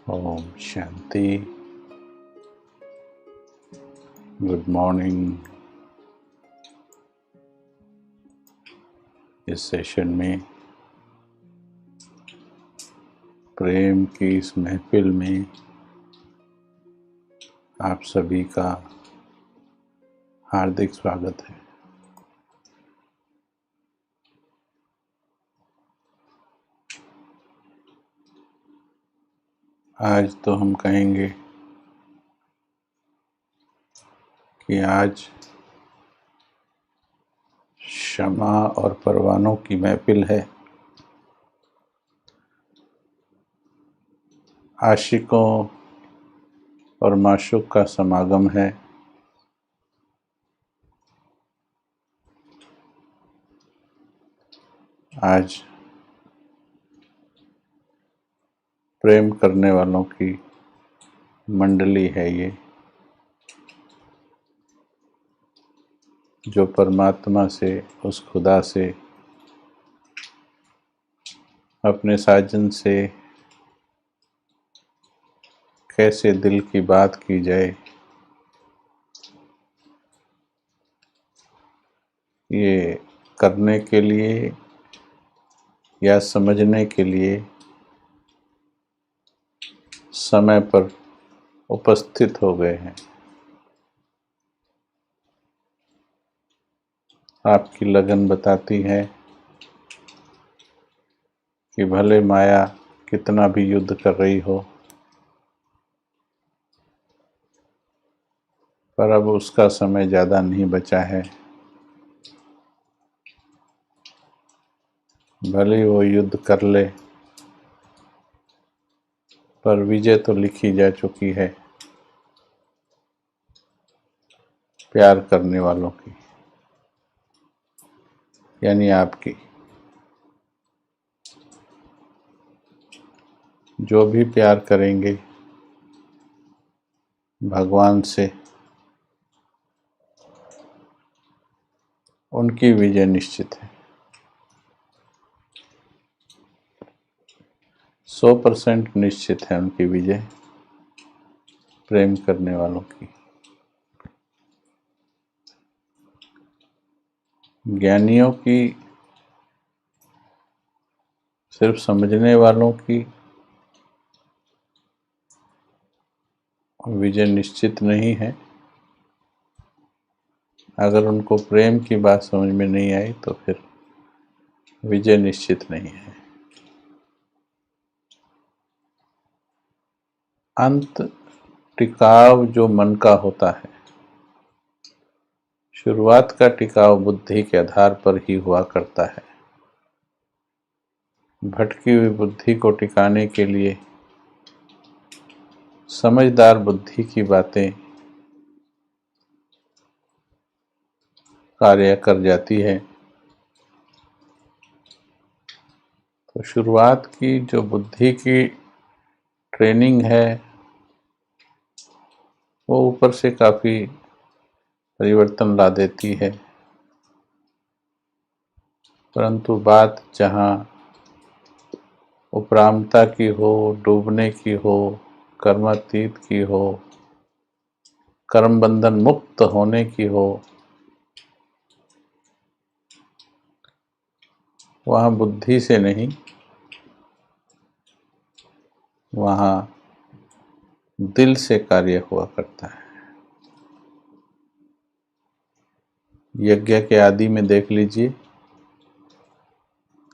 ओम शांति। Good morning. इस session में प्रेम की इस महफिल में आप सभी का हार्दिक स्वागत है। आज तो हम कहेंगे कि आज क्षमा और परवानों की महफिल है। आशिकों और माशूक का समागम है। आज प्रेम करने वालों की मंडली है ये, जो परमात्मा से, उस खुदा से, अपने साजन से कैसे दिल की बात की जाए ये करने के लिए या समझने के लिए समय पर उपस्थित हो गए हैं। आपकी लगन बताती है कि भले माया कितना भी युद्ध कर रही हो, पर अब उसका समय ज़्यादा नहीं बचा है। भले वो युद्ध कर ले, पर विजय तो लिखी जा चुकी है प्यार करने वालों की, यानी आपकी। जो भी प्यार करेंगे भगवान से, उनकी विजय निश्चित है। 100% निश्चित है उनकी विजय, प्रेम करने वालों की। ज्ञानियों की, सिर्फ समझने वालों की विजय निश्चित नहीं है। अगर उनको प्रेम की बात समझ में नहीं आई तो फिर विजय निश्चित नहीं है। अंत टिकाव जो मन का होता है, शुरुआत का टिकाव बुद्धि के आधार पर ही हुआ करता है। भटकी हुई बुद्धि को टिकाने के लिए समझदार बुद्धि की बातें कार्य कर जाती है। तो शुरुआत की जो बुद्धि की ट्रेनिंग है वो ऊपर से काफ़ी परिवर्तन ला देती है, परंतु बात जहाँ उपरामता की हो, डूबने की हो, कर्मातीत की हो, कर्म बंधन मुक्त होने की हो, वहाँ बुद्धि से नहीं, वहाँ दिल से कार्य हुआ करता है। यज्ञ के आदि में देख लीजिए,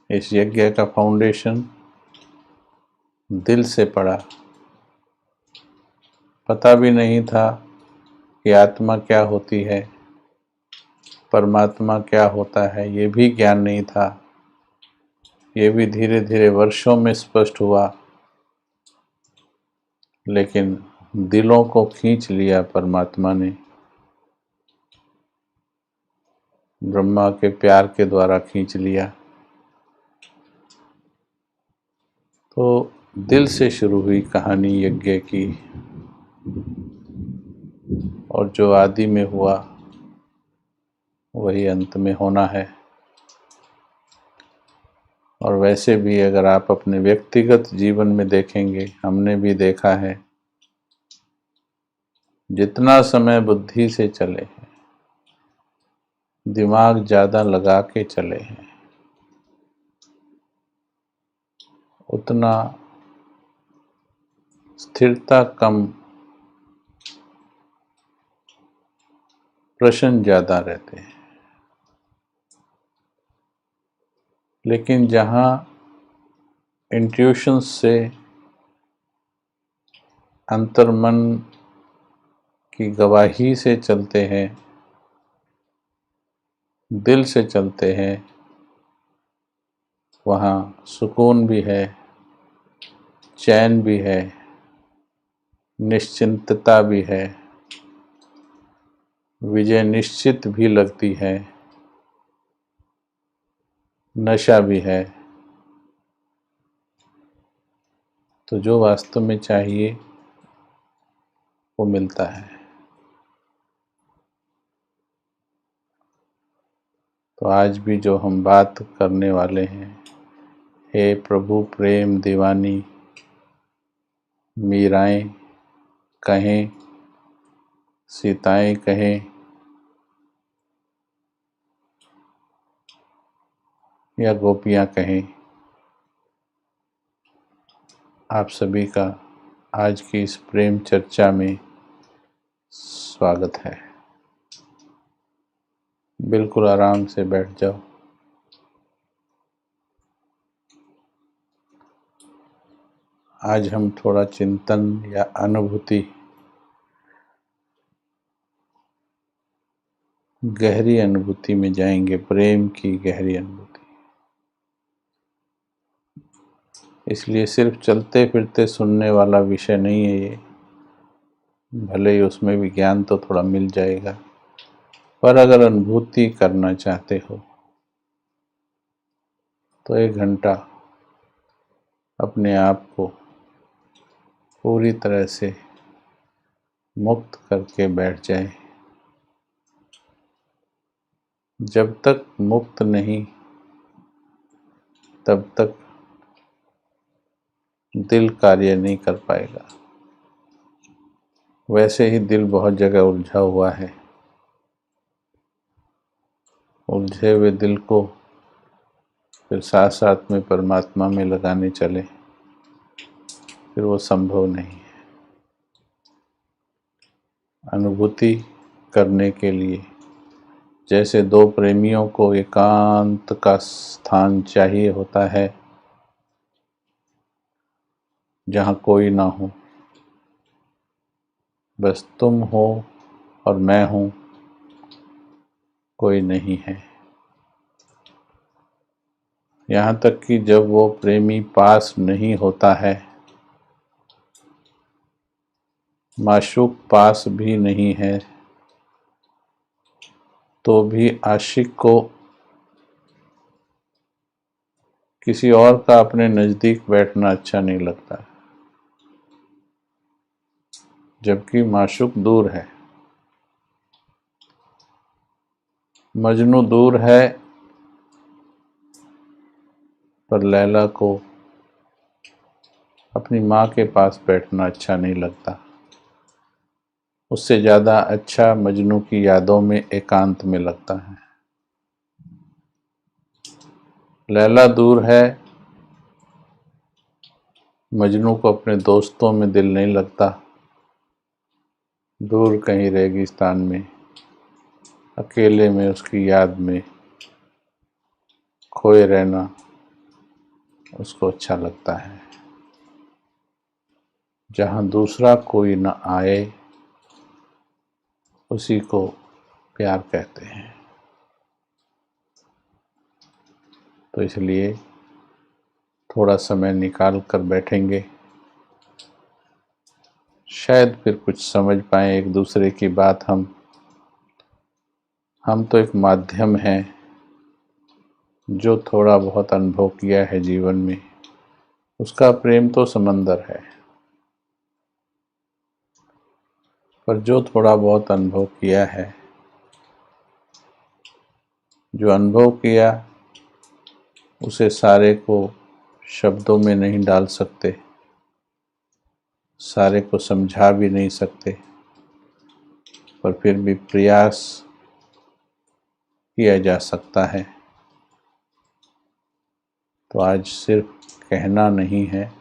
इस यज्ञ का फाउंडेशन दिल से पड़ा। पता भी नहीं था कि आत्मा क्या होती है, परमात्मा क्या होता है, ये भी ज्ञान नहीं था। ये भी धीरे धीरे वर्षों में स्पष्ट हुआ, लेकिन दिलों को खींच लिया परमात्मा ने। ब्रह्मा के प्यार के द्वारा खींच लिया। तो दिल से शुरू हुई कहानी यज्ञ की, और जो आदि में हुआ वही अंत में होना है। और वैसे भी अगर आप अपने व्यक्तिगत जीवन में देखेंगे, हमने भी देखा है, जितना समय बुद्धि से चले हैं, दिमाग ज़्यादा लगा के चले हैं, उतना स्थिरता कम, प्रश्न ज़्यादा रहते हैं। लेकिन जहाँ इंट्यूशन से, अंतर्मन की गवाही से चलते हैं, दिल से चलते हैं, वहाँ सुकून भी है, चैन भी है, निश्चिंतता भी है, विजय निश्चित भी लगती है, नशा भी है। तो जो वास्तव में चाहिए वो मिलता है। तो आज भी जो हम बात करने वाले हैं, हे प्रभु प्रेम दीवानी, मीराएं कहें, सीताएं कहें या गोपियां कहें, आप सभी का आज की इस प्रेम चर्चा में स्वागत है। बिल्कुल आराम से बैठ जाओ। आज हम थोड़ा चिंतन या अनुभूति, गहरी अनुभूति में जाएंगे, प्रेम की गहरी अनुभूति। इसलिए सिर्फ चलते फिरते सुनने वाला विषय नहीं है ये, भले ही उसमें भी ज्ञान तो थोड़ा मिल जाएगा, पर अगर अनुभूति करना चाहते हो तो 1 घंटा अपने आप को पूरी तरह से मुक्त करके बैठ जाए। जब तक मुक्त नहीं, तब तक दिल कार्य नहीं कर पाएगा। वैसे ही दिल बहुत जगह उलझा हुआ है। उलझे हुए दिल को फिर साथ साथ में परमात्मा में लगाने चले, फिर वो संभव नहीं है। अनुभूति करने के लिए जैसे दो प्रेमियों को एकांत का स्थान चाहिए होता है, जहाँ कोई ना हो, बस तुम हो और मैं हूँ, कोई नहीं है। यहाँ तक कि जब वो प्रेमी पास नहीं होता है, माशूक पास भी नहीं है, तो भी आशिक को किसी और का अपने नज़दीक बैठना अच्छा नहीं लगता, जबकि माशूक दूर है। मजनू दूर है, पर लैला को अपनी माँ के पास बैठना अच्छा नहीं लगता। उससे ज़्यादा अच्छा मजनू की यादों में एकांत में लगता है। लैला दूर है, मजनू को अपने दोस्तों में दिल नहीं लगता। दूर कहीं रेगिस्तान में अकेले में उसकी याद में खोए रहना उसको अच्छा लगता है। जहाँ दूसरा कोई न आए, उसी को प्यार कहते हैं। तो इसलिए थोड़ा समय निकाल कर बैठेंगे, शायद फिर कुछ समझ पाएं एक दूसरे की बात। हम तो एक माध्यम हैं जो थोड़ा बहुत अनुभव किया है जीवन में। उसका प्रेम तो समंदर है, पर जो थोड़ा बहुत अनुभव किया है, जो अनुभव किया उसे सारे को शब्दों में नहीं डाल सकते, सारे को समझा भी नहीं सकते, पर फिर भी प्रयास किया जा सकता है। तो आज सिर्फ कहना नहीं है,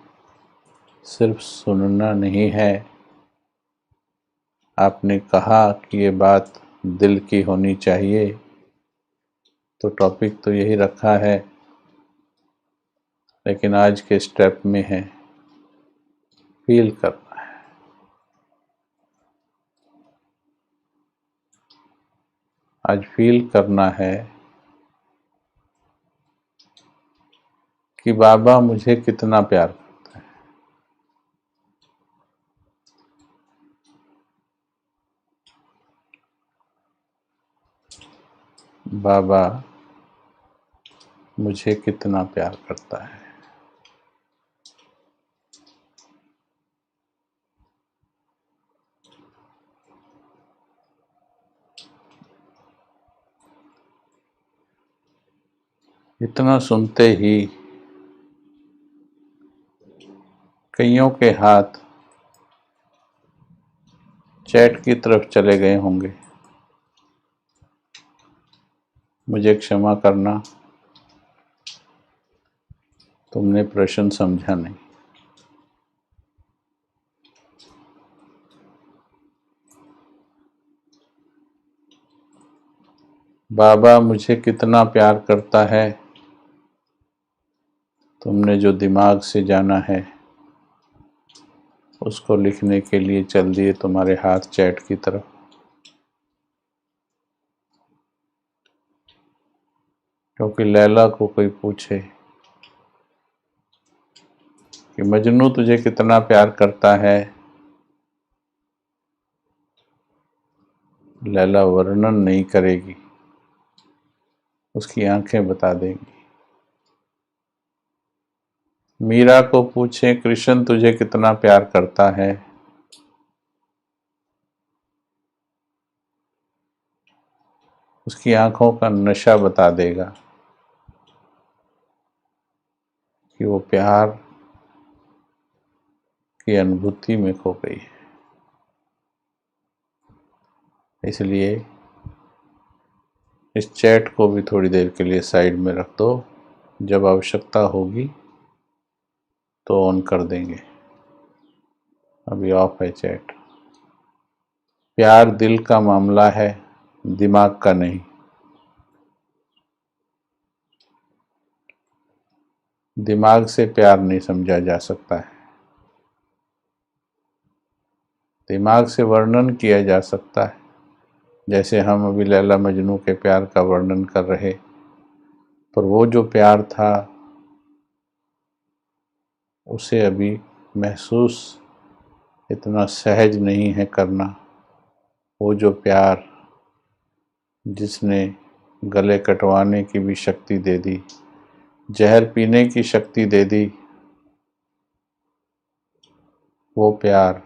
सिर्फ सुनना नहीं है। आपने कहा कि ये बात दिल की होनी चाहिए, तो टॉपिक तो यही रखा है, लेकिन आज के स्टेप में है फील करना है। आज फील करना है कि बाबा मुझे कितना प्यार करता है। बाबा मुझे कितना प्यार करता है। इतना सुनते ही कईयों के हाथ चैट की तरफ चले गए होंगे। मुझे क्षमा करना, तुमने प्रश्न समझा नहीं। बाबा मुझे कितना प्यार करता है, तुमने जो दिमाग से जाना है उसको लिखने के लिए चल दिए तुम्हारे हाथ चैट की तरफ। क्योंकि लैला को कोई पूछे कि मजनू तुझे कितना प्यार करता है, लैला वर्णन नहीं करेगी, उसकी आंखें बता देंगी। मीरा को पूछे कृष्ण तुझे कितना प्यार करता है, उसकी आंखों का नशा बता देगा कि वो प्यार की अनुभूति में खो गई है। इसलिए इस चैट को भी थोड़ी देर के लिए साइड में रख दो, जब आवश्यकता होगी तो ऑन कर देंगे। अभी ऑफ है चैट। प्यार दिल का मामला है, दिमाग का नहीं। दिमाग से प्यार नहीं समझा जा सकता है, दिमाग से वर्णन किया जा सकता है। जैसे हम अभी लैला मजनू के प्यार का वर्णन कर रहे, पर वो जो प्यार था उसे अभी महसूस इतना सहज नहीं है करना। वो जो प्यार जिसने गले कटवाने की भी शक्ति दे दी, जहर पीने की शक्ति दे दी, वो प्यार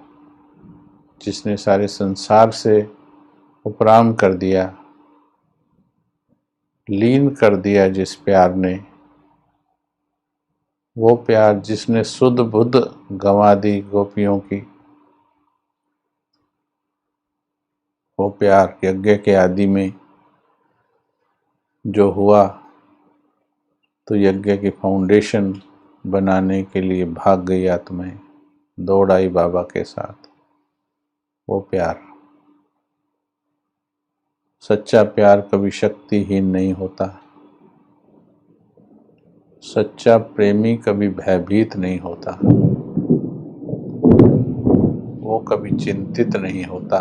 जिसने सारे संसार से उपराम कर दिया, लीन कर दिया जिस प्यार ने, वो प्यार जिसने सुध बुध गंवा दी गोपियों की, वो प्यार यज्ञ के आदि में जो हुआ, तो यज्ञ की फाउंडेशन बनाने के लिए भाग गई आत्माएं, दौड़ आई बाबा के साथ। वो प्यार, सच्चा प्यार कभी शक्तिहीन नहीं होता, सच्चा प्रेमी कभी भयभीत नहीं होता, वो कभी चिंतित नहीं होता,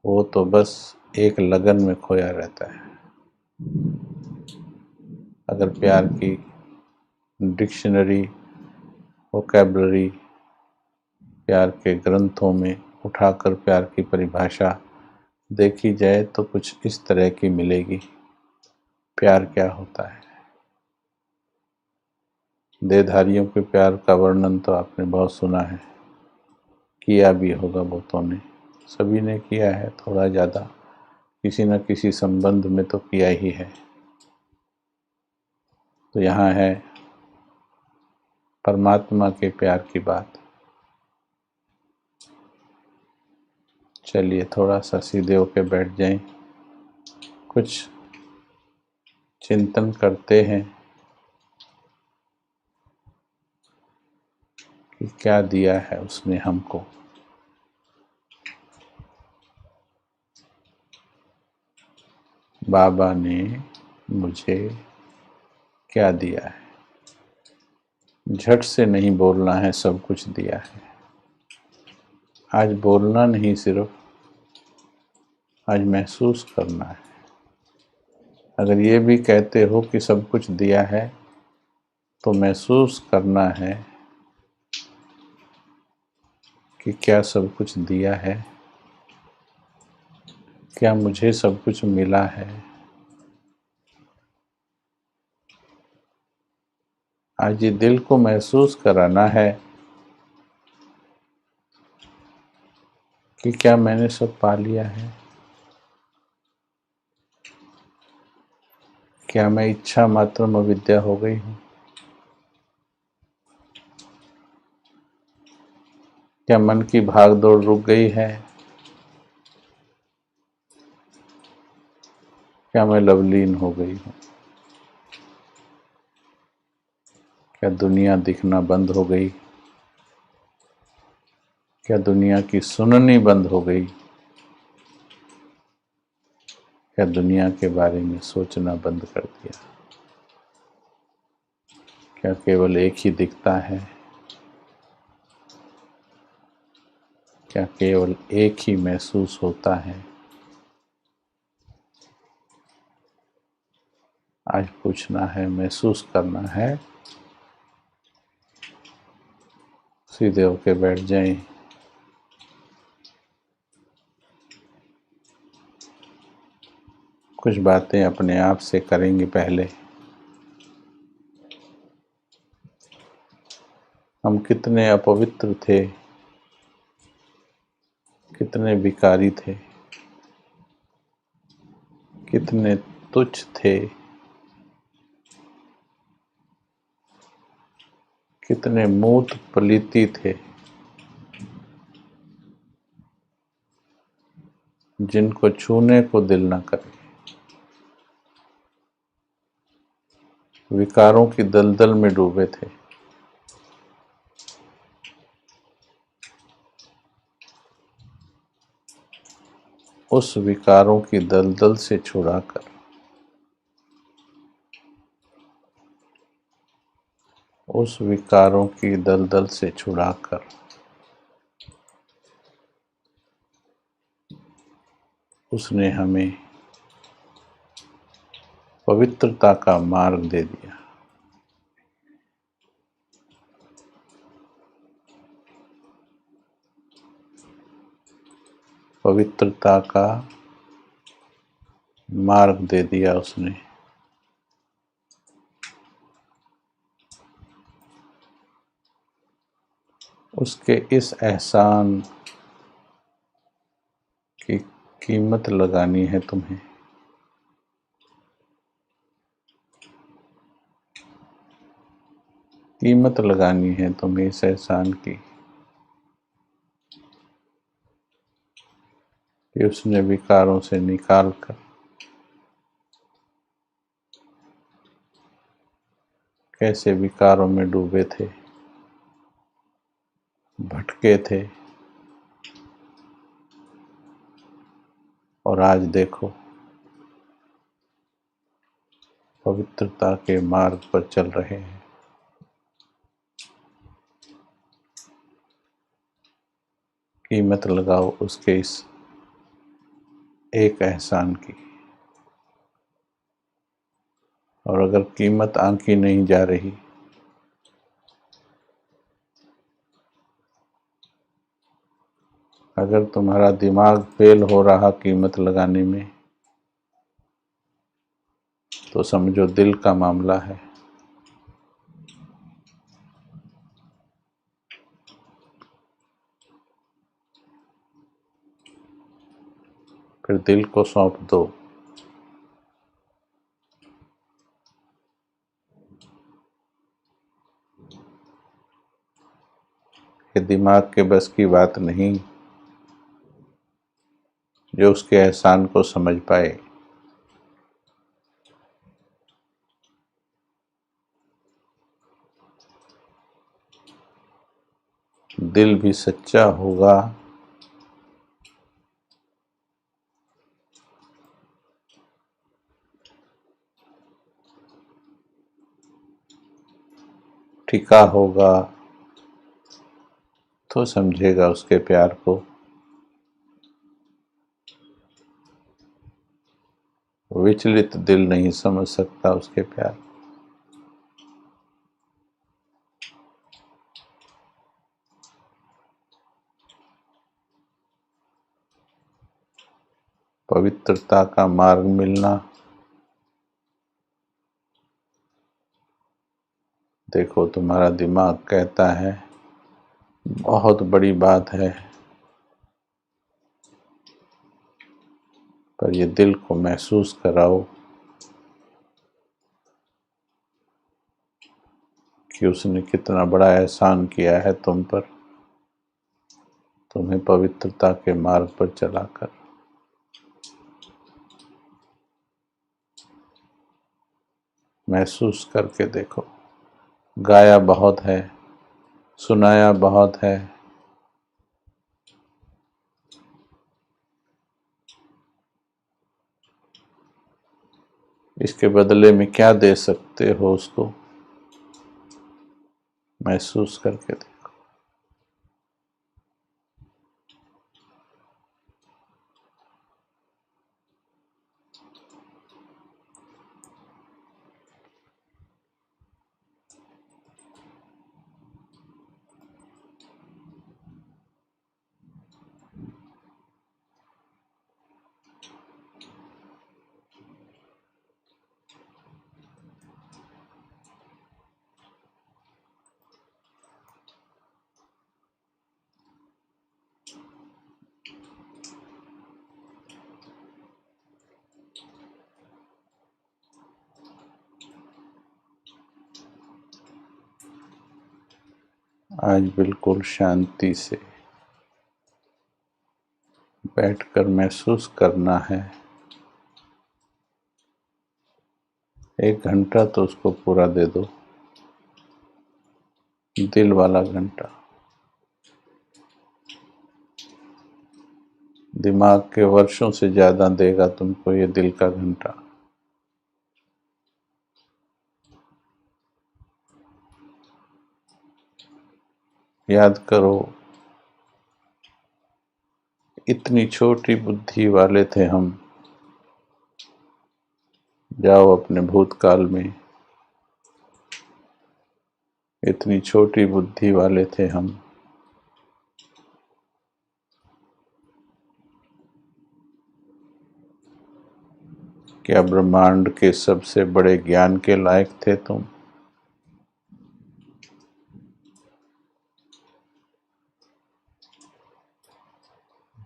वो तो बस एक लगन में खोया रहता है। अगर प्यार की डिक्शनरी, वोकैबुलरी, प्यार के ग्रंथों में उठाकर प्यार की परिभाषा देखी जाए तो कुछ इस तरह की मिलेगी। प्यार क्या होता है? देहधारियों के प्यार का वर्णन तो आपने बहुत सुना है, किया भी होगा बहुतों ने, सभी ने किया है, थोड़ा ज़्यादा किसी न किसी संबंध में तो किया ही है। तो यहाँ है परमात्मा के प्यार की बात। चलिए थोड़ा सा सीधे होके बैठ जाएं, कुछ चिंतन करते हैं कि क्या दिया है उसने हमको। बाबा ने मुझे क्या दिया है। झट से नहीं बोलना है सब कुछ दिया है। आज बोलना नहीं, सिर्फ आज महसूस करना है। अगर ये भी कहते हो कि सब कुछ दिया है, तो महसूस करना है कि क्या सब कुछ दिया है, क्या मुझे सब कुछ मिला है। आज ये दिल को महसूस कराना है कि क्या मैंने सब पा लिया है, क्या मैं इच्छा मात्र में विद्या हो गई हूँ, क्या मन की भाग दौड़ रुक गई है, क्या मैं लवलीन हो गई हूँ, क्या दुनिया दिखना बंद हो गई, क्या दुनिया की सुननी बंद हो गई, क्या दुनिया के बारे में सोचना बंद कर दिया, क्या केवल एक ही दिखता है, क्या केवल एक ही महसूस होता है। आज पूछना है, महसूस करना है। सीधे होके बैठ जाएं। कुछ बातें अपने आप से करेंगे। पहले हम कितने अपवित्र थे, कितने विकारी थे, कितने तुच्छ थे, कितने मूर्त पलीती थे, जिनको छूने को दिल न करे। विकारों की दलदल में डूबे थे। उस विकारों की दलदल से छुड़ाकर, उस विकारों की दलदल से छुड़ाकर उसने हमें पवित्रता का मार्ग दे दिया। पवित्रता का मार्ग दे दिया उसने। उसके इस एहसान की कीमत लगानी है तुम्हें। कीमत लगानी है तुम्हें इस एहसान की, कि उसने विकारों से निकाल कर कैसे विकारों में डूबे थे, भटके थे, और आज देखो पवित्रता के मार्ग पर चल रहे हैं। कीमत लगाओ उसके इस एक एहसान की। और अगर कीमत आंकी नहीं जा रही, अगर तुम्हारा दिमाग फेल हो रहा कीमत लगाने में, तो समझो दिल का मामला है। फिर दिल को सौंप दो। ये दिमाग के बस की बात नहीं, जो उसके एहसान को समझ पाए। दिल भी सच्चा होगा टिका होगा तो समझेगा उसके प्यार को। विचलित दिल नहीं समझ सकता उसके प्यार। पवित्रता का मार्ग मिलना, देखो तुम्हारा दिमाग कहता है बहुत बड़ी बात है, पर ये दिल को महसूस कराओ कि उसने कितना बड़ा एहसान किया है तुम पर, तुम्हें पवित्रता के मार्ग पर चलाकर। महसूस करके देखो। गाया बहुत है, सुनाया बहुत है, इसके बदले में क्या दे सकते हो उसको, महसूस करके देखो। आज बिल्कुल शांति से बैठकर महसूस करना है। 1 घंटा तो उसको पूरा दे दो, दिल वाला घंटा। दिमाग के वर्षों से ज्यादा देगा तुमको ये दिल का घंटा। याद करो, इतनी छोटी बुद्धि वाले थे हम। जाओ अपने भूतकाल में, इतनी छोटी बुद्धि वाले थे हम। क्या ब्रह्मांड के सबसे बड़े ज्ञान के लायक थे तुम?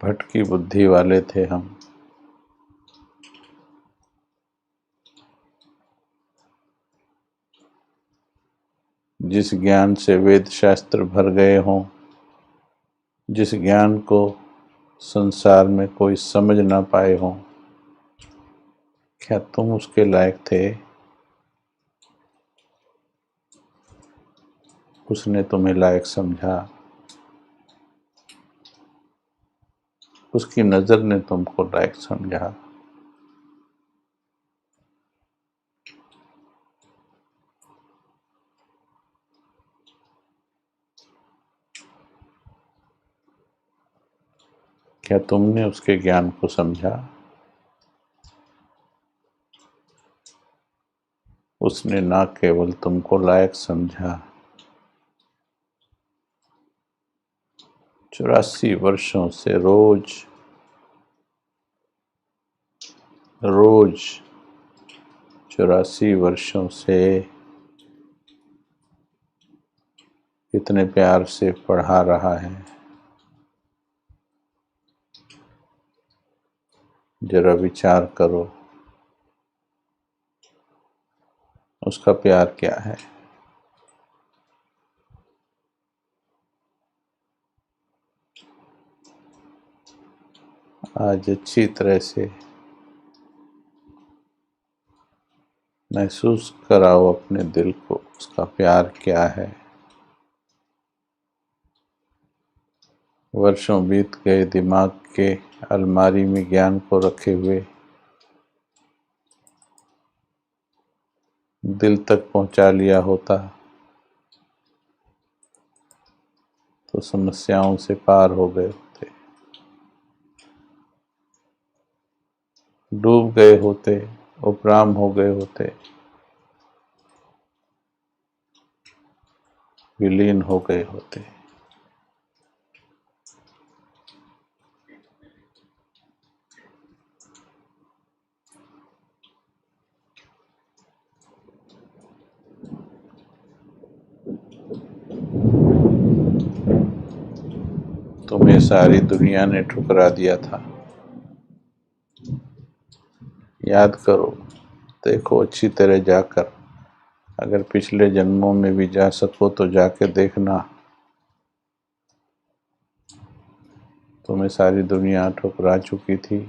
भटकी बुद्धि वाले थे हम। जिस ज्ञान से वेद शास्त्र भर गए हों, जिस ज्ञान को संसार में कोई समझ ना पाए हों, क्या तुम उसके लायक थे? उसने तुम्हें लायक समझा, उसकी नजर ने तुमको लायक समझा। क्या तुमने उसके ज्ञान को समझा? उसने ना केवल तुमको लायक समझा, 84 वर्षों से रोज रोज 84 वर्षों से इतने प्यार से पढ़ा रहा है। जरा विचार करो, उसका प्यार क्या है। आज अच्छी तरह से महसूस कराओ अपने दिल को, उसका प्यार क्या है। वर्षों बीत गए दिमाग के अलमारी में ज्ञान को रखे हुए, दिल तक पहुंचा लिया होता तो समस्याओं से पार हो गए होते, डूब गए होते, उपराम हो गए होते, विलीन हो गए होते। तुम्हें सारी दुनिया ने ठुकरा दिया था, याद करो, देखो अच्छी तरह जाकर। अगर पिछले जन्मों में भी जा सको तो जाके देखना, तुम्हें सारी दुनिया ठुकरा चुकी थी।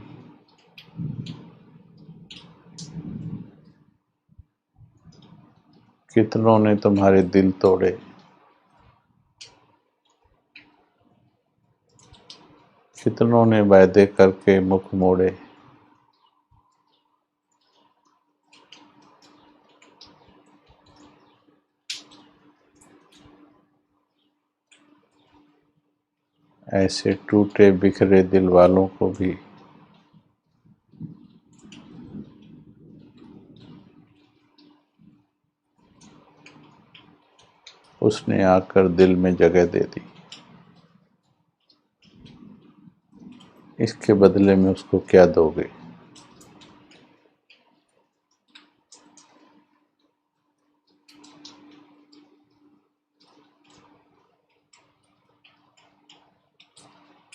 कितनों ने तुम्हारे दिल तोड़े, कितनों ने वायदे करके मुख मोड़े। ऐसे टूटे बिखरे दिल वालों को भी उसने आकर दिल में जगह दे दी। इसके बदले में उसको क्या दोगे?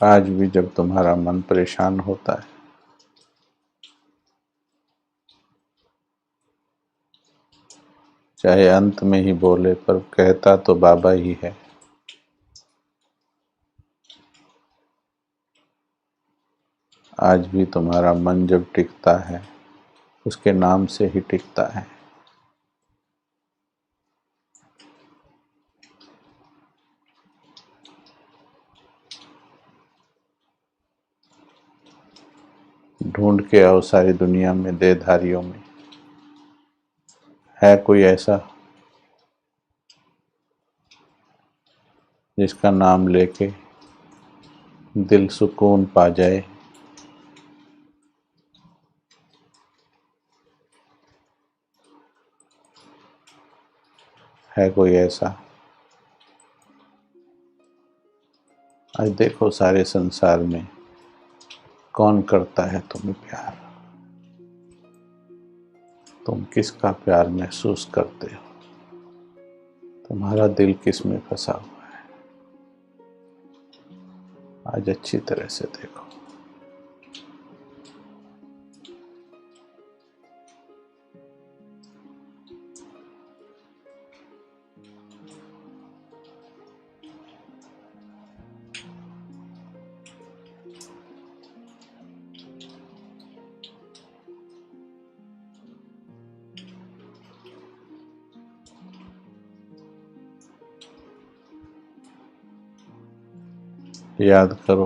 आज भी जब तुम्हारा मन परेशान होता है, चाहे अंत में ही बोले पर कहता तो बाबा ही है। आज भी तुम्हारा मन जब टिकता है, उसके नाम से ही टिकता है। ढूंढ के आओ सारी दुनिया में देहधारियों में, है कोई ऐसा जिसका नाम लेके दिल सुकून पा जाए। है कोई ऐसा? आज देखो सारे संसार में कौन करता है तुम्हें प्यार, तुम किसका प्यार महसूस करते हो, तुम्हारा दिल किस में फंसा हुआ है। आज अच्छी तरह से देखो। याद करो,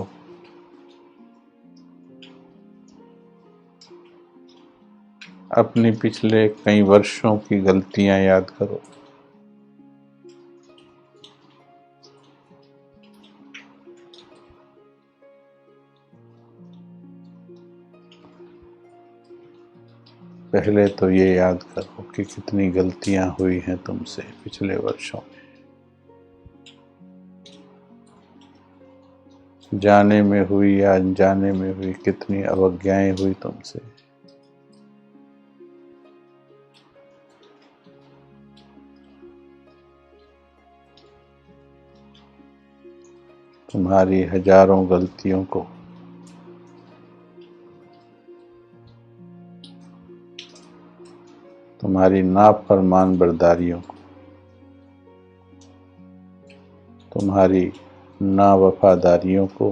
अपनी पिछले कई वर्षों की गलतियां याद करो। पहले तो ये याद करो कि कितनी गलतियां हुई हैं तुमसे पिछले वर्षों में। जाने में हुई या अनजाने में हुई, कितनी अवज्ञाएं हुई तुमसे। तुम्हारी हजारों गलतियों को तुम्हारी नाफरमान बर्दारियों को, तुम्हारी नावफादारियों को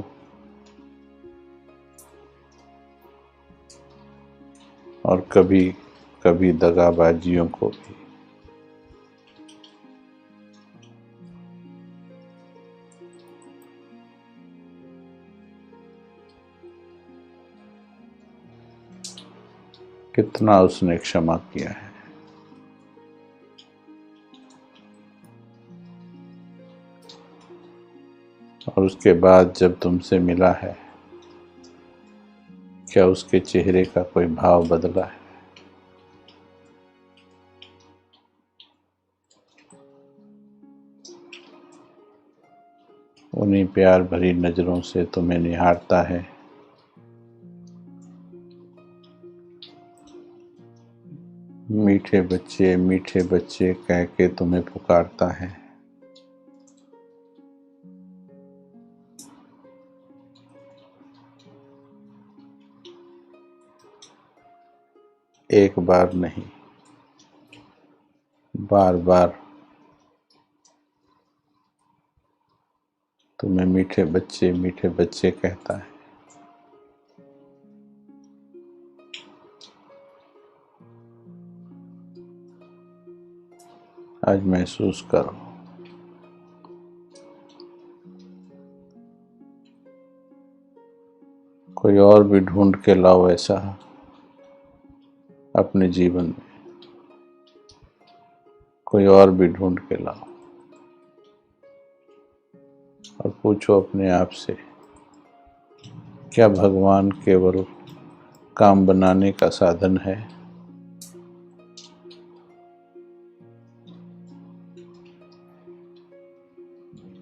और कभी कभी दगाबाजियों को भी। कितना उसने क्षमा किया है। और उसके बाद जब तुमसे मिला है, क्या उसके चेहरे का कोई भाव बदला है? उन्हीं प्यार भरी नजरों से तुम्हें निहारता है, मीठे बच्चे कह के तुम्हें पुकारता है। एक बार नहीं, बार बार तुम्हें मीठे बच्चे कहता है। आज महसूस करो, कोई और भी ढूंढ के लाओ ऐसा अपने जीवन में, कोई और भी ढूंढ के लाओ और पूछो अपने आप से, क्या भगवान केवल काम बनाने का साधन है?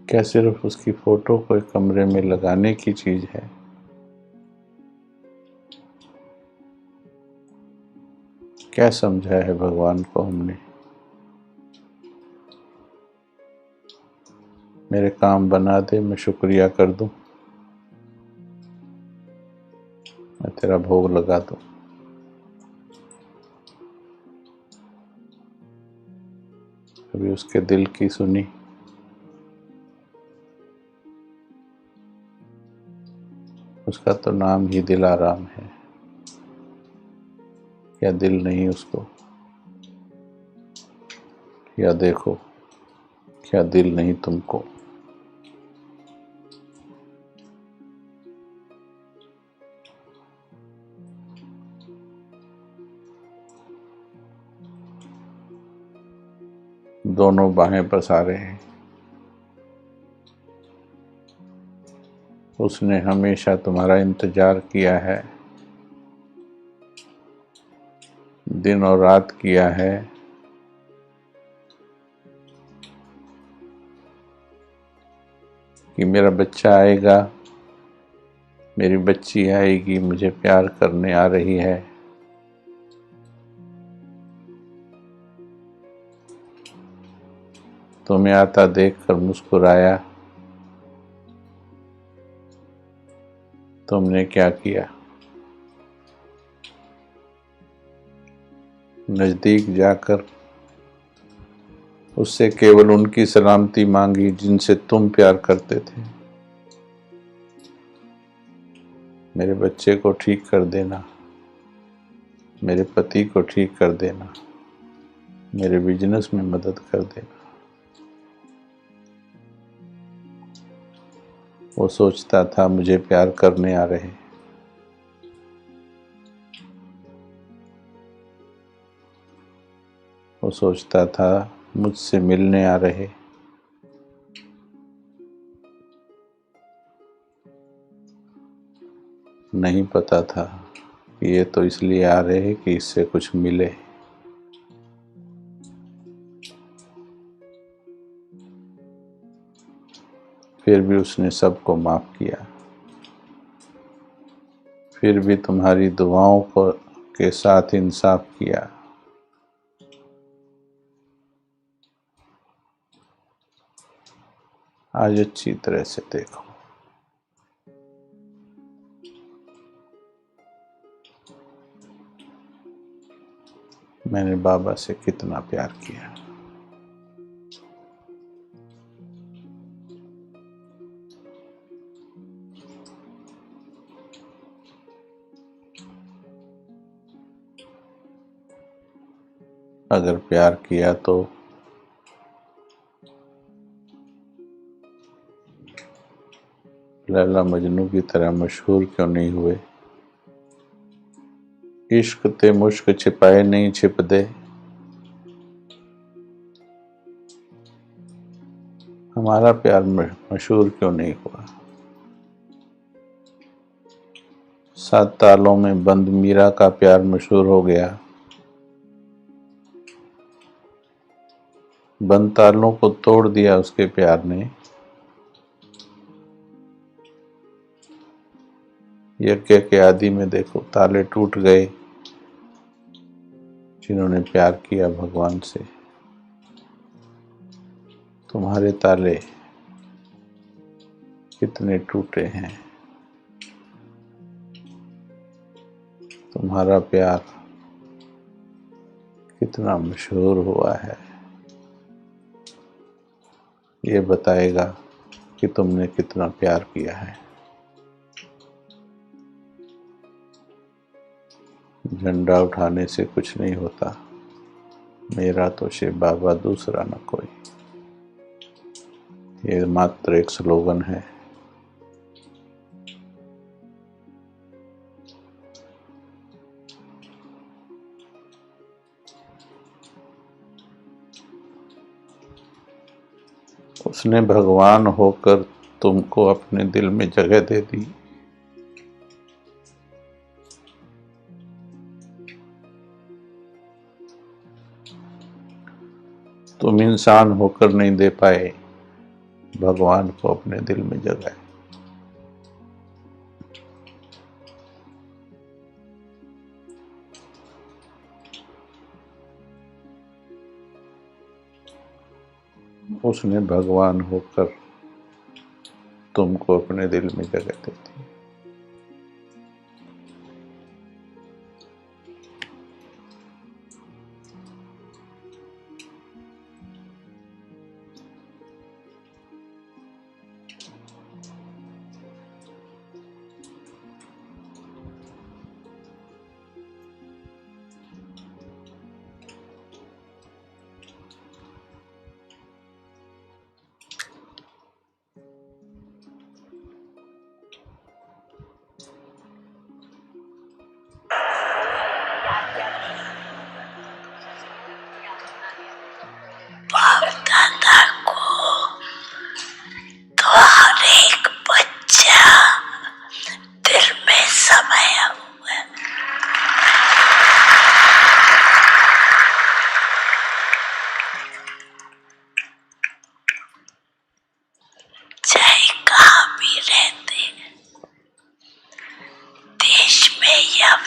क्या सिर्फ उसकी फोटो को एक कमरे में लगाने की चीज है? क्या समझा है भगवान को हमने? मेरे काम बना दे, मैं शुक्रिया कर दूं, मैं तेरा भोग लगा दूं। कभी उसके दिल की सुनी? उसका तो नाम ही दिलाराम है। क्या दिल नहीं उसको? या देखो, क्या दिल नहीं तुमको? दोनों बाहें पसारे हैं। उसने हमेशा तुम्हारा इंतजार किया है, दिन और रात किया है। कि मेरा बच्चा आएगा, मेरी बच्ची आएगी, मुझे प्यार करने आ रही है। तुम्हें आता देखकर मुस्कुराया। तुमने क्या किया? नजदीक जाकर उससे केवल उनकी सलामती मांगी जिनसे तुम प्यार करते थे। मेरे बच्चे को ठीक कर देना, मेरे पति को ठीक कर देना, मेरे बिजनेस में मदद कर देना। वो सोचता था मुझे प्यार करने आ रहे, वो सोचता था मुझसे मिलने आ रहे। नहीं पता था कि ये तो इसलिए आ रहे हैं कि इससे कुछ मिले। फिर भी उसने सबको माफ किया, फिर भी तुम्हारी दुआओं को के साथ इंसाफ किया। आज अच्छी तरह से देखो, मैंने बाबा से कितना प्यार किया। अगर प्यार किया तो लैला मजनू की तरह मशहूर क्यों नहीं हुए? इश्क ते मुश्क छिपाए नहीं छिपदे, हमारा प्यार मशहूर क्यों नहीं हुआ? 7 तालों में बंद मीरा का प्यार मशहूर हो गया, बंद तालों को तोड़ दिया उसके प्यार ने। यज्ञ के आदि में देखो ताले टूट गए, जिन्होंने प्यार किया भगवान से। तुम्हारे ताले कितने टूटे हैं, तुम्हारा प्यार कितना मशहूर हुआ है, ये बताएगा कि तुमने कितना प्यार किया है। झंडा उठाने से कुछ नहीं होता, मेरा तो शिव बाबा दूसरा न कोई, ये मात्र एक स्लोगन है। उसने भगवान होकर तुमको अपने दिल में जगह दे दी, तुम इंसान होकर नहीं दे पाए भगवान को अपने दिल में जगह। उसने भगवान होकर तुमको अपने दिल में जगह दे दी।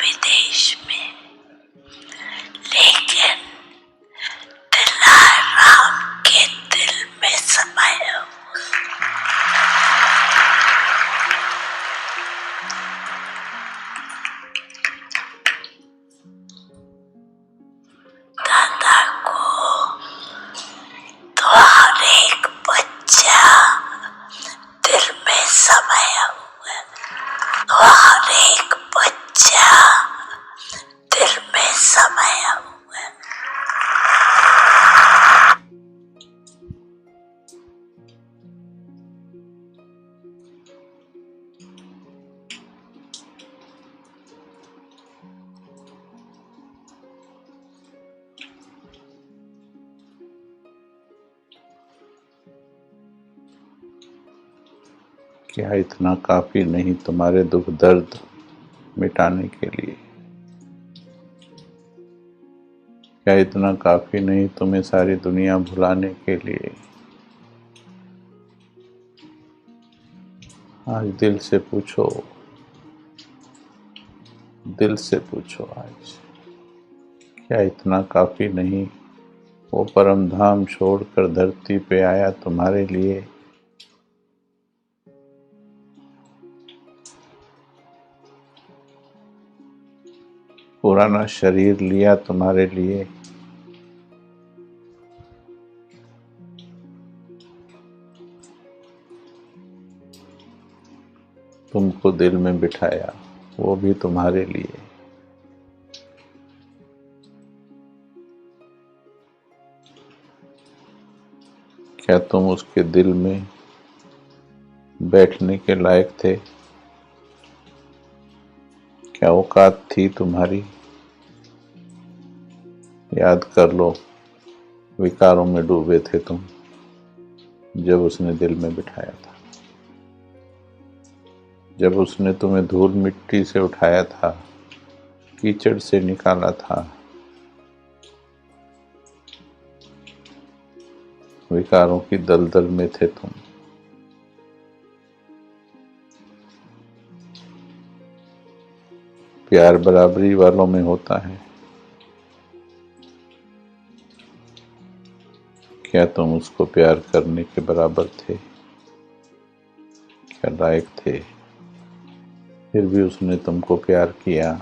विदेश में, लेकिन दिलाराम के दिल में समाया दादा को तो हर एक बच्चा दिल में समाया हुआ है, तो हर एक बच्चा दिल में समाया हुआ है। क्या इतना काफी नहीं तुम्हारे दुख दर्द मिटाने के लिए? क्या इतना काफी नहीं तुम्हें सारी दुनिया भुलाने के लिए? आज दिल से पूछो, दिल से पूछो आज, क्या इतना काफी नहीं वो परम धाम छोड़कर धरती पे आया तुम्हारे लिए? पुराना शरीर लिया तुम्हारे लिए, तुमको दिल में बिठाया, वो भी तुम्हारे लिए। क्या तुम उसके दिल में बैठने के लायक थे? क्या औकात थी तुम्हारी? याद कर लो, विकारों में डूबे थे तुम जब उसने दिल में बिठाया था, जब उसने तुम्हें धूल मिट्टी से उठाया था, कीचड़ से निकाला था। विकारों की दलदल में थे तुम। प्यार बराबरी वालों में होता है। क्या तुम उसको प्यार करने के बराबर थे? क्या लायक थे? फिर भी उसने तुमको प्यार किया।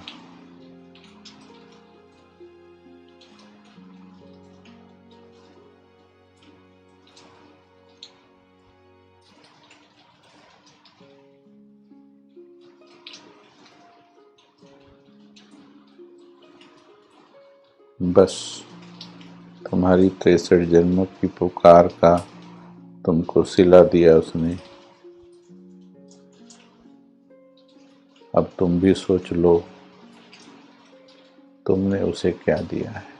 बस तुम्हारी 63 जन्मों की पुकार का तुमको सिला दिया उसने। अब तुम भी सोच लो, तुमने उसे क्या दिया है।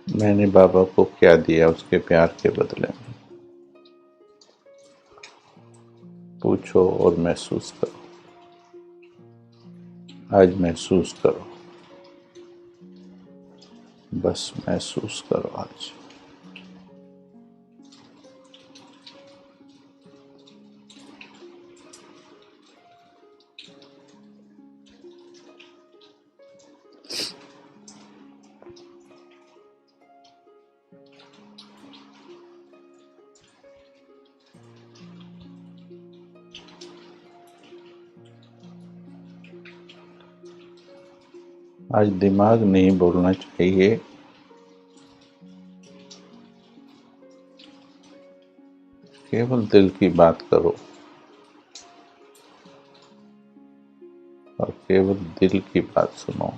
मैंने बाबा को क्या दिया उसके प्यार के बदले में? पूछो और महसूस करो। आज महसूस करो, बस महसूस करो आज। आज दिमाग नहीं बोलना चाहिए, केवल दिल की बात करो और केवल दिल की बात सुनो।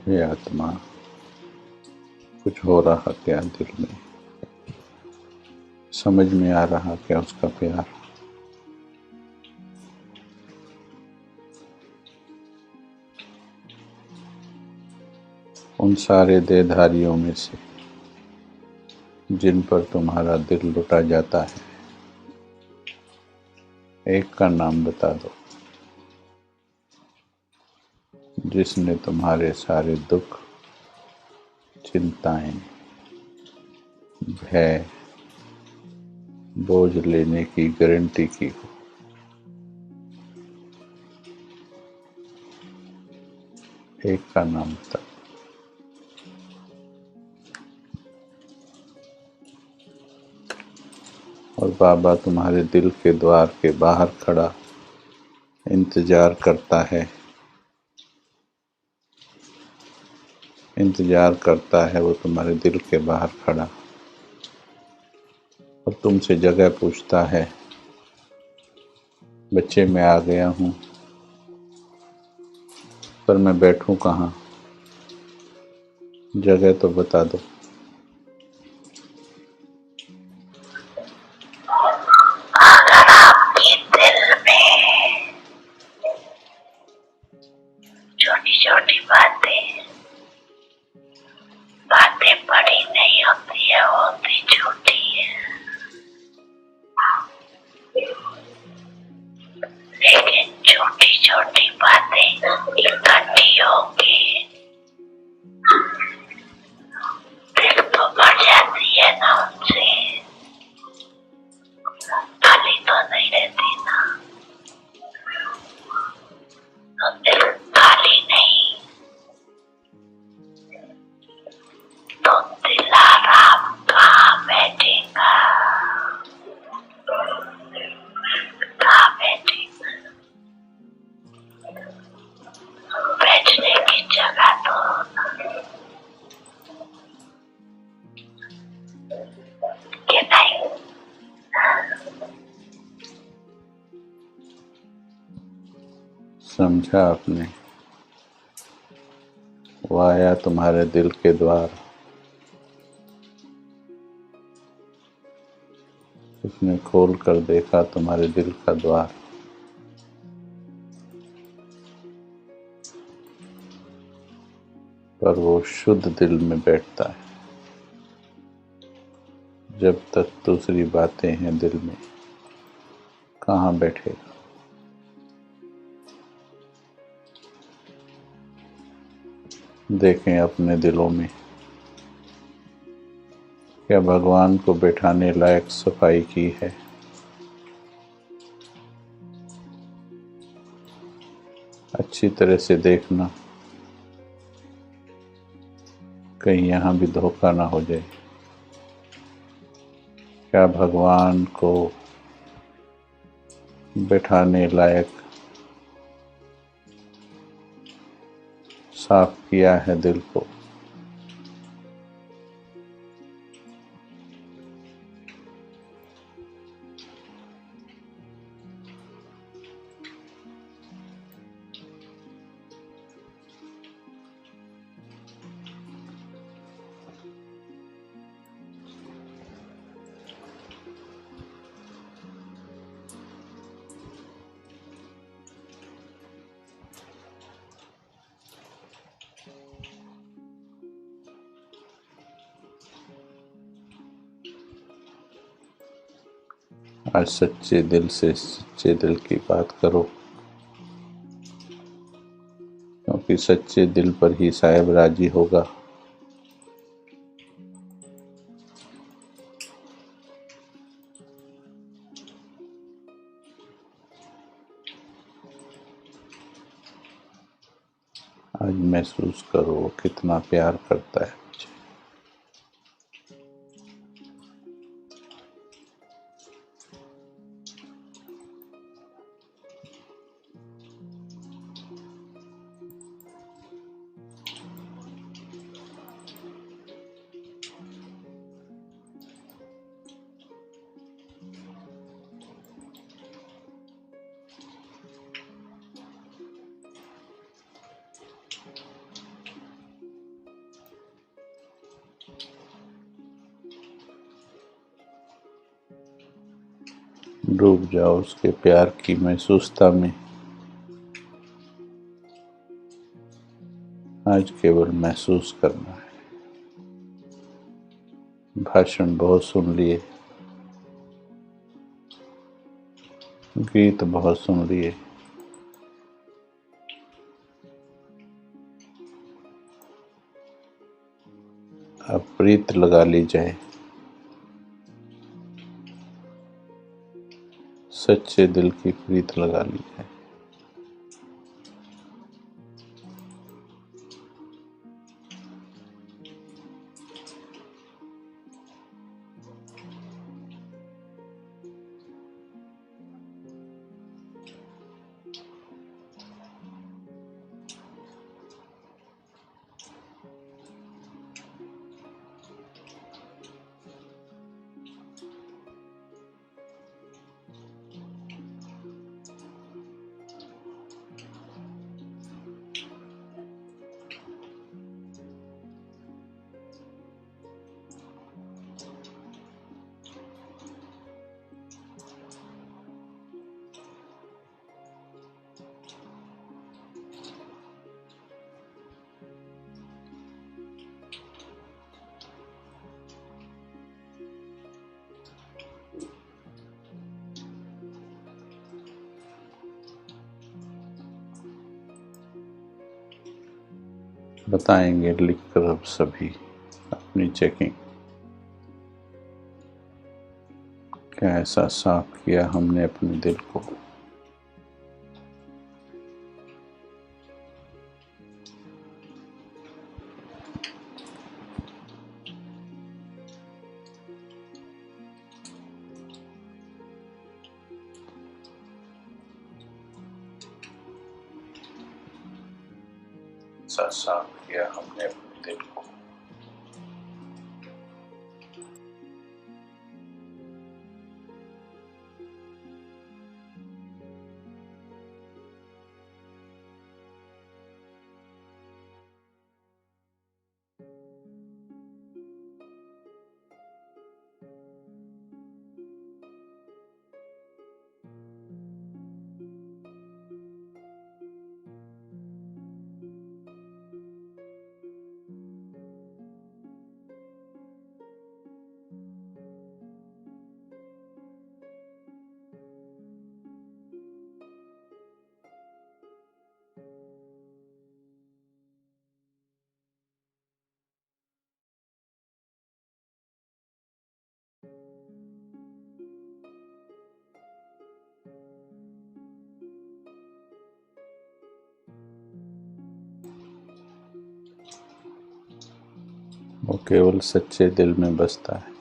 हे आत्मा, कुछ हो रहा क्या दिल में? समझ में आ रहा क्या उसका प्यार? उन सारे देहधारियों में से जिन पर तुम्हारा दिल लुटा जाता है, एक का नाम बता दो जिसने तुम्हारे सारे दुख, चिंताएं, भय, बोझ लेने की गारंटी की हो। एक का नाम तप। और बाबा तुम्हारे दिल के द्वार के बाहर खड़ा इंतजार करता है, इंतजार करता है वो तुम्हारे दिल के बाहर खड़ा, और तुमसे जगह पूछता है, बच्चे मैं आ गया हूँ पर मैं बैठूं कहाँ, जगह तो बता दो। अगर आपके दिल में छोटी छोटी बातें बड़ी नहीं होती है, होती छोटी है, लेकिन छोटी छोटी बातें इकट्ठी होगी दिल तो भर जाती है ना उनसे, खाली तो नहीं रहती ना, तो दिल खाली नहीं, तो दिल आराम कहाँ बैठेगा, कहाँ बैठेगा, बैठने की जगह तो कि नहीं। समझा आपने? वो आया तुम्हारे दिल के द्वार, उसने खोल कर देखा तुम्हारे दिल का द्वार, पर वो शुद्ध दिल में बैठता है। जब तक दूसरी बातें हैं दिल में, कहाँ बैठेगा। देखें अपने दिलों में क्या भगवान को बैठाने लायक सफाई की है। अच्छी तरह से देखना, कहीं यहाँ भी धोखा ना हो जाए। क्या भगवान को बैठाने लायक साफ किया है दिल को। आज सच्चे दिल से सच्चे दिल की बात करो, क्योंकि सच्चे दिल पर ही साहिब राजी होगा। आज महसूस करो वो कितना प्यार करता है मुझे। डूब जाओ उसके प्यार की महसूसता में। आज केवल महसूस करना है। भाषण बहुत सुन लिए, गीत बहुत सुन लिए, अब प्रीत लगा ली जाए। सच्चे दिल की प्रीत लगा ली जाए। बताएंगे लिखकर अब सभी अपनी चेकिंग। क्या ऐसा साफ किया हमने अपने दिल को। ऐसा साफ किया हमने अपने दिल को। वो केवल सच्चे दिल में बसता है।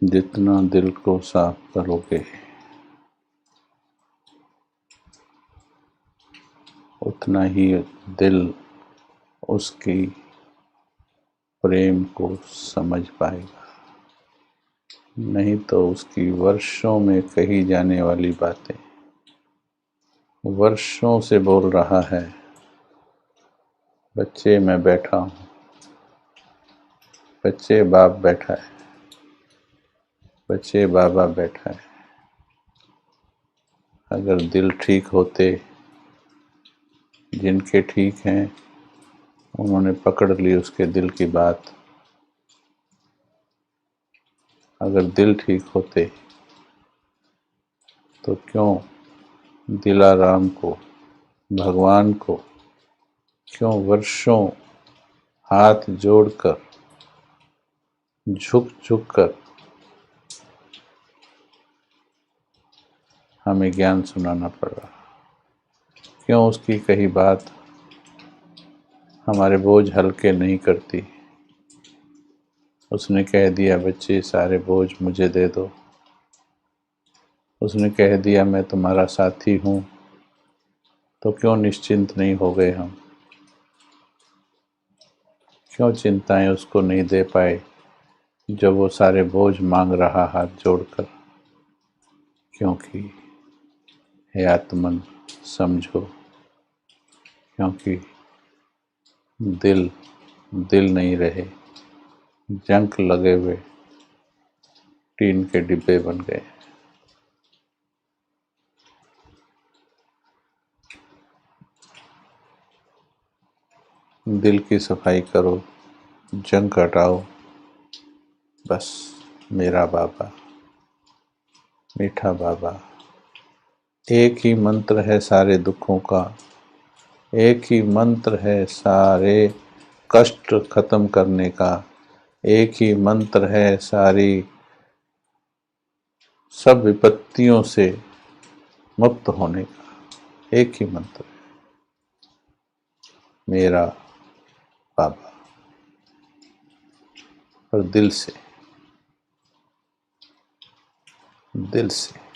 जितना दिल को साफ करोगे उतना ही दिल उसकी प्रेम को समझ पाएगा। नहीं तो उसकी वर्षों में कही जाने वाली बातें वर्षों से बोल रहा है। बच्चे मैं बैठा हूँ, बच्चे बाप बैठा है, बच्चे बाबा बैठा है। अगर दिल ठीक होते, जिनके ठीक हैं उन्होंने पकड़ ली उसके दिल की बात। अगर दिल ठीक होते तो क्यों दिलाराम को, भगवान को, क्यों वर्षों हाथ जोड़कर झुक झुक कर हमें ज्ञान सुनाना पड़ा। क्यों उसकी कही बात हमारे बोझ हल्के नहीं करती। उसने कह दिया बच्चे सारे बोझ मुझे दे दो। उसने कह दिया मैं तुम्हारा साथी हूँ। तो क्यों निश्चिंत नहीं हो गए हम। क्यों चिंताएं उसको नहीं दे पाए जब वो सारे बोझ मांग रहा हाथ जोड़कर। क्योंकि हे आत्मन समझो, क्योंकि दिल दिल नहीं रहे, जंक लगे हुए टीन के डिब्बे बन गए। दिल की सफाई करो, जंक हटाओ। बस मेरा बाबा, मीठा बाबा। एक ही मंत्र है सारे दुखों का, एक ही मंत्र है सारे कष्ट खत्म करने का, एक ही मंत्र है सारी सब विपत्तियों से मुक्त होने का। एक ही मंत्र है, मेरा बाबा। और दिल से, दिल से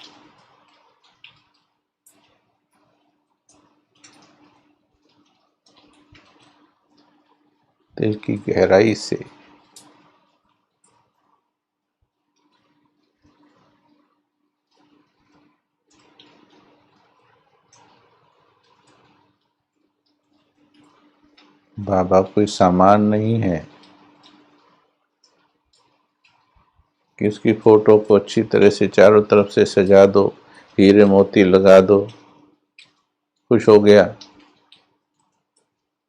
दिल की गहराई से बाबा कोई सामान नहीं है कि उसकी फोटो को अच्छी तरह से चारों तरफ से सजा दो, हीरे मोती लगा दो, खुश हो गया,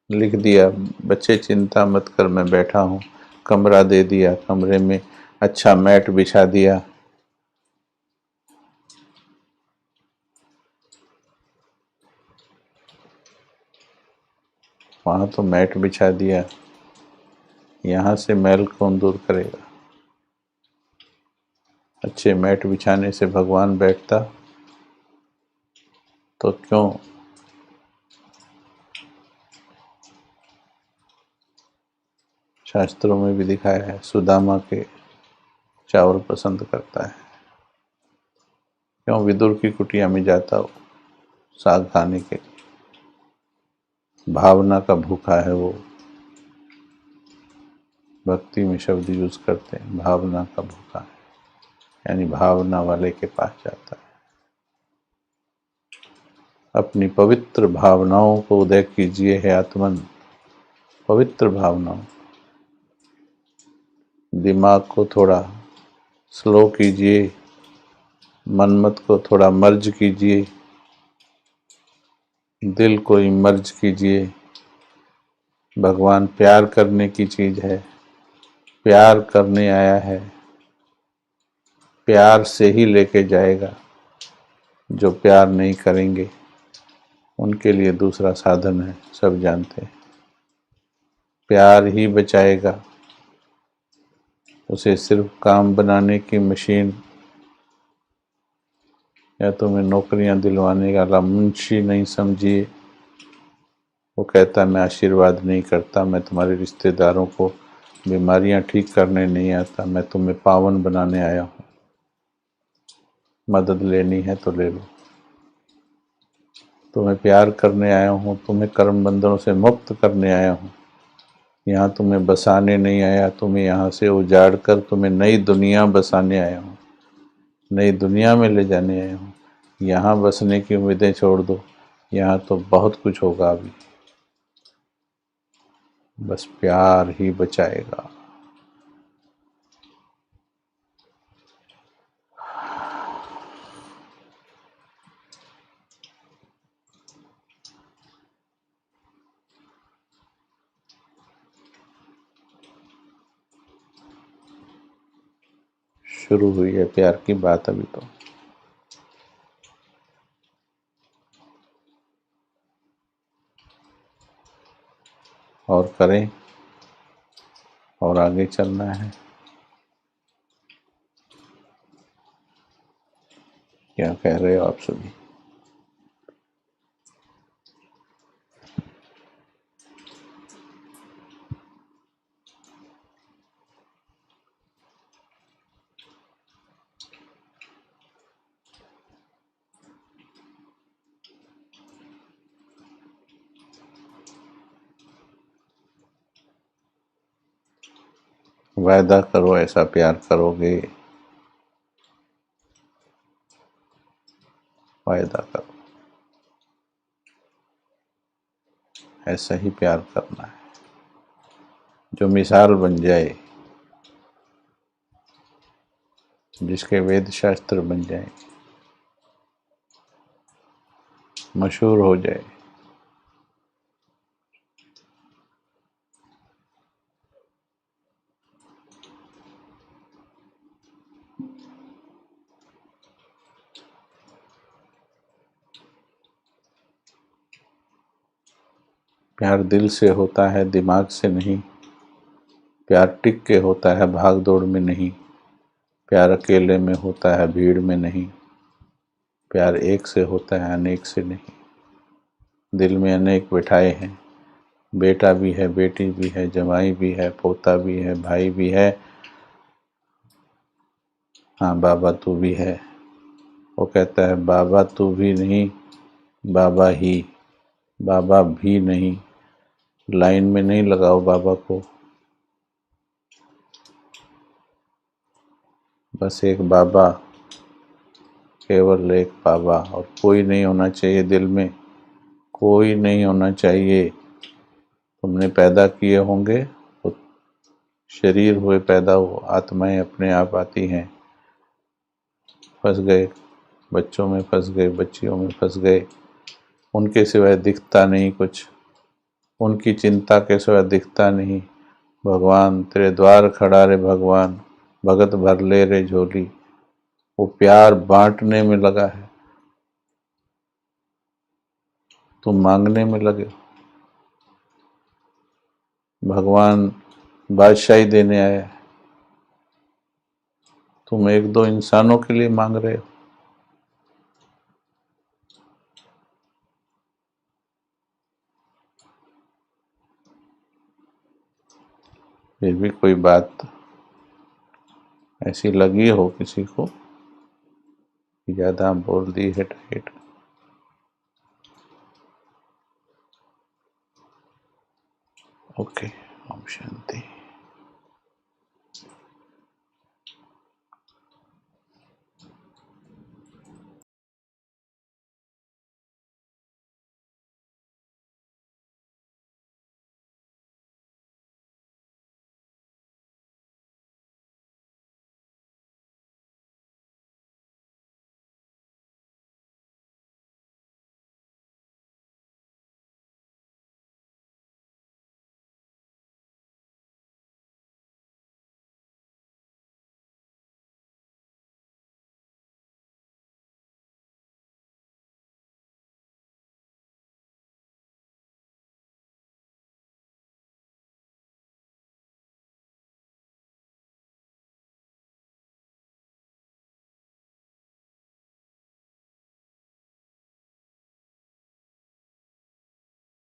लिख दिया बच्चे चिंता मत कर मैं बैठा हूँ, कमरा दे दिया, कमरे में अच्छा मैट बिछा दिया। वहाँ तो मैट बिछा दिया, यहाँ से मैल कौन दूर करेगा। अच्छे मैट बिछाने से भगवान बैठता तो क्यों शास्त्रों में भी दिखाया है, सुदामा के चावल पसंद करता है, क्यों विदुर की कुटिया में जाता हो साग खाने के लिए। भावना का भूखा है वो, भक्ति में शब्द यूज करते हैं, भावना का भूखा है, यानी भावना वाले के पास जाता है। अपनी पवित्र भावनाओं को उदय कीजिए हे आत्मन, पवित्र भावनाओं। दिमाग को थोड़ा स्लो कीजिए, मनमत को थोड़ा मर्ज कीजिए, दिल को इमर्ज कीजिए। भगवान प्यार करने की चीज है, प्यार करने आया है, प्यार से ही लेके जाएगा। जो प्यार नहीं करेंगे उनके लिए दूसरा साधन है, सब जानते हैं। प्यार ही बचाएगा। उसे सिर्फ काम बनाने की मशीन या तुम्हें नौकरियां दिलवाने वाला मुंशी नहीं समझिए। वो कहता मैं आशीर्वाद नहीं करता, मैं तुम्हारे रिश्तेदारों को बीमारियां ठीक करने नहीं आता, मैं तुम्हें पावन बनाने आया हूँ। मदद लेनी है तो ले लो। तुम्हें प्यार करने आया हूँ, तुम्हें कर्म बंधनों से मुक्त करने आया हूँ। यहाँ तुम्हें बसाने नहीं आया, तुम्हें यहाँ से उजाड़ कर तुम्हें नई दुनिया बसाने आया हूँ, नई दुनिया में ले जाने आया हूँ। यहाँ बसने की उम्मीदें छोड़ दो, यहाँ तो बहुत कुछ होगा अभी। बस प्यार ही बचाएगा। शुरू हुई है प्यार की बात अभी तो। और करें और आगे चलना है। क्या कह रहे हो आप सभी? वायदा करो ऐसा प्यार करोगे, वायदा करो ऐसा ही प्यार करना है जो मिसाल बन जाए, जिसके वेद शास्त्र बन जाए, मशहूर हो जाए। प्यार दिल से होता है, दिमाग से नहीं। प्यार टिक के होता है, भाग दौड़ में नहीं। प्यार अकेले में होता है, भीड़ में नहीं। प्यार एक से होता है, अनेक से नहीं। दिल में अनेक बिठाए हैं, बेटा भी है, बेटी भी है, जमाई भी है, पोता भी है, भाई भी है, हाँ बाबा तू भी है। वो कहता है बाबा तू भी नहीं, बाबा ही, बाबा भी नहीं। लाइन में नहीं लगाओ बाबा को, बस एक बाबा, केवल एक बाबा, और कोई नहीं होना चाहिए दिल में, कोई नहीं होना चाहिए। तुमने पैदा किए होंगे, वो शरीर हुए पैदा हो, आत्माएं अपने आप आती हैं। फंस गए, बच्चों में फंस गए, बच्चियों में फंस गए, उनके सिवाय दिखता नहीं कुछ, उनकी चिंता के सिवाय दिखता नहीं। भगवान तेरे द्वार खड़ा रे भगवान, भगत भर ले रे झोली। वो प्यार बांटने में लगा है, तुम मांगने में लगे हो। भगवान बादशाही देने आया है, तुम एक दो इंसानों के लिए मांग रहे हो। फिर भी कोई बात ऐसी लगी हो किसी को कि ज्यादा बोल दी है टाइट। ओके, ओम शांति।